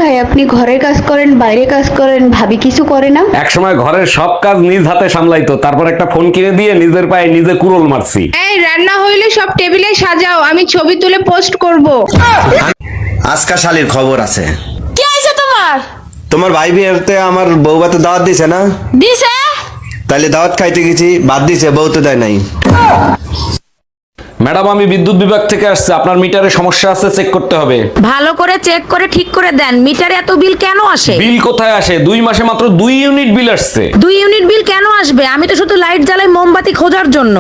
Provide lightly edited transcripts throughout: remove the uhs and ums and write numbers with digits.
ভাই, আপনি ঘরের কাজ করেন, বাইরে কাজ করেন, ভাবি কিছু করে না? একসময় ঘরের সব কাজ নিজ হাতে সামলাইতো, তারপর একটা ফোন কিনে দিয়ে নিজের পায়ে নিজে কুড়োল মারছি। এই রান্না হইলে সব টেবিলে সাজাও, আমি ছবি তুলে পোস্ট করব। আজকা শালির খবর আছে। কি হয়েছে তোমার? তোমার ভাই বিয়েতে আমার বউ ভাতে দাওয়াত দিছে না? দিছে? তাইলে দাওয়াত খাইতে গেছি, বাদ দিছে, বউ তো দেয় নাই। ম্যাডাম, আমি বিদ্যুৎ বিভাগ থেকে আসছে, আপনার মিটারে সমস্যা আছে, চেক করতে হবে। ভালো করে চেক করে ঠিক করে দেন। মিটারে এত বিল কেন আসে? বিল কোথায় আসে? 2 মাসে মাত্র 2 ইউনিট বিল আসছে। 2 ইউনিট বিল কেন আসবে? আমি তো শুধু লাইট জ্বালাই মোমবাতি খোঁজার জন্য।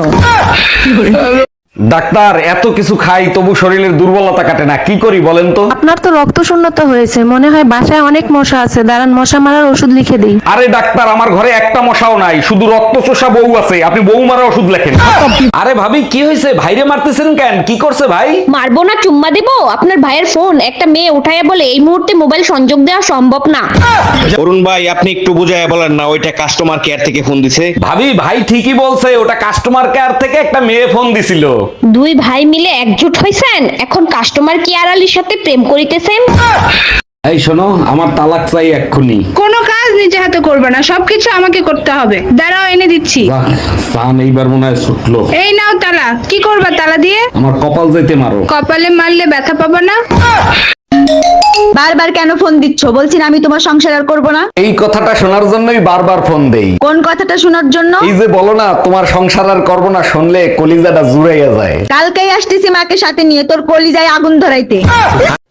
ডাক্তার, এত কিছু খাই তবু শরীরের দুর্বলতা কাটে না, কি করি বলেন তো? আপনার তো রক্ত শূন্যতা হয়েছে, মনে হয় বাসায় অনেক মশা আছে, দাঁড়ান মশা মারার ওষুধ লিখে দিই। আরে ডাক্তার, আমার ঘরে একটা মশাও নাই, শুধু রক্ত চোষা বউ আছে, আপনি বউ মারা ওষুধ লেখেন। আরে ভাবি, কি হয়েছে? ভাইরে মারতেছেন কেন? কি করছে ভাই? মারবো না, চুম্মা দেবো? আপনার ভাইয়ের ফোন একটা মেয়ে উঠাইয়া বলে এই মুহূর্তে মোবাইল সংযোগ দেওয়া সম্ভব না। অরুণ ভাই, আপনি একটু বুঝায় বলেন না, ওইটা কাস্টমার কেয়ার থেকে ফোন দিছে। ভাবি, ভাই ঠিকই বলছে, ওটা কাস্টমার কেয়ার থেকে একটা মেয়ে ফোন দিছিল। 2 ভাই মিলে একজোট হইছেন, এখন কাস্টমার কেয়ার আলীর সাথে প্রেম করিতেছেন। এই শোনো, আমার তালাক চাই এক্ষুনি। কোনো কাজ নিজে হাতে করবে না, সবকিছু আমাকে করতে হবে। দাঁড়াও, এনে দিচ্ছি। বাহ, সান এইবার মনে হয় ছুটলো। এই নাও তালা। কি করবা তালা দিয়ে? আমার কপাল যেতে মারো। কপালে মারলে ব্যথা পাবা না। বারবার কেন ফোন দিচ্ছ? বলছি না আমি তোমার সংসার আর করবো না। এই কথাটা শোনার জন্যই বারবার ফোন দেই। কোন কথাটা শোনার জন্য? এই যে বলো না তোমার সংসার আর করবো না, শুনলে কলিজাটা জুড়াইয়া যায়। কালকেই আসতেছি মাকে সাথে নিয়ে, তোর কলিজায় আগুন ধরাইতে।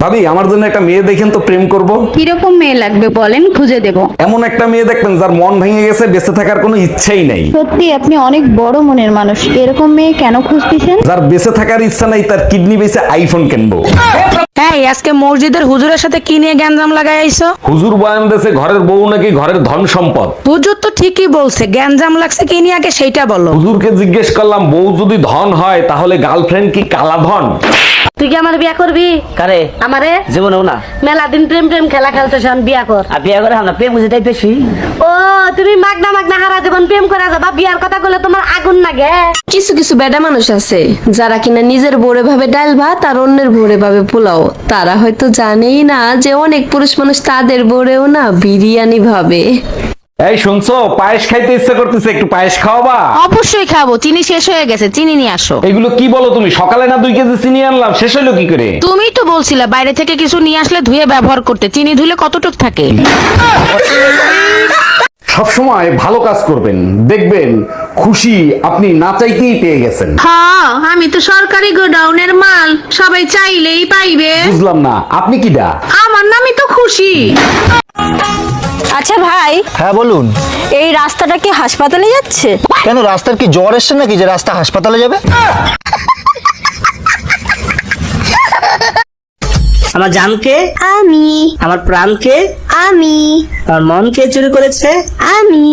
ভাবি, আমার জন্য একটা মেয়ে দেখেন তো, প্রেম করব। কিরকম মেয়ে লাগবে বলেন, খুঁজে দেব। এমন একটা মেয়ে দেখবেন যার মন ভেঙে গেছে, বেঁচে থাকার কোনো ইচ্ছাই নাই। সত্যি আপনি অনেক বড় মনের মানুষ। এরকম মেয়ে কেন খুঁজতেছেন? যার বেঁচে থাকার ইচ্ছা নাই, তার কিডনি বেঁচে আইফোন কিনবো। এই আজকে মসজিদের হুজুরের সাথে কি নিয়ে গ্যাঞ্জাম লাগাই আইছো? হুজুর বয়ান দেশে ঘরের বউ নাকি ঘরের ধন সম্পদ। হুজুর তো ঠিকই বলছে, গ্যাঞ্জাম লাগছে কি নিয়ে আগে সেইটা বলো। হুজুরকে জিজ্ঞেস করলাম, বউ যদি ধন হয় তাহলে গার্লফ্রেন্ড কি কালা ধন? তুই কি আমার বিয়া করবি? কারে? আমারে? জীবনেও না। মেলা দিন প্রেম প্রেম খেলা খেলতে শোন, বিয়া কর। আর বিয়ে করে আমরা প্রেম বুঝে তাই বেশি। ও, তুমি মাগনা মাগনা হারা জীবন প্রেম করে যাবা, বিয়ার কথা বলে তোমার আগুন লাগে। কিছু কিছু বেডা মানুষ আছে যারা কিনা নিজের ভোরে ভাবে ডাল ভাত আর অন্যের ভোরে ভাবে পোলাও। তারা হয়তো জানেই না যে অনেক পুরুষ মানুষ তাদের ভোরেও না বিরিয়ানি ভাবে। এই শুনছো, পায়েস খাইতে ইচ্ছা করতেছে, একটু পায়েস খাওয়াবা? অবশ্যই খাবো, চিনি শেষ হয়ে গেছে, চিনি নিয়ে আসো। এগুলো কি বলো তুমি? সকালে না 2 কেজি চিনি আনলাম, শেষ হলো কি করে? তুমি তো বলছিলে বাইরে থেকে কিছু নিয়ে আসলে ধুয়ে ব্যবহার করতে, চিনি ধুলে কতটুক থাকে। সবসময় ভালো কাজ করবেন, দেখবেন খুশি আপনি না চাইতেই পেয়ে গেছেন। হ্যাঁ, আমি তো সরকারি গোডাউনের মাল, সবাই চাইলেই পাইবে। বুঝলাম না, আপনি কিডা? আমার নামই তো খুশি। আচ্ছা ভাই, হ্যাঁ বলুন। এই রাস্তাটা কি হাসপাতালে যাচ্ছে? কেন, রাস্তার কি জ্বর এসছে নাকি যে রাস্তা হাসপাতালে যাবে? আমার জানকে, আমি আমার প্রাণকে, আমি আমার মন কে চুরি করেছে? আমি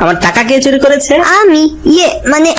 আমার টাকা কে চুরি করেছে? আমি মানে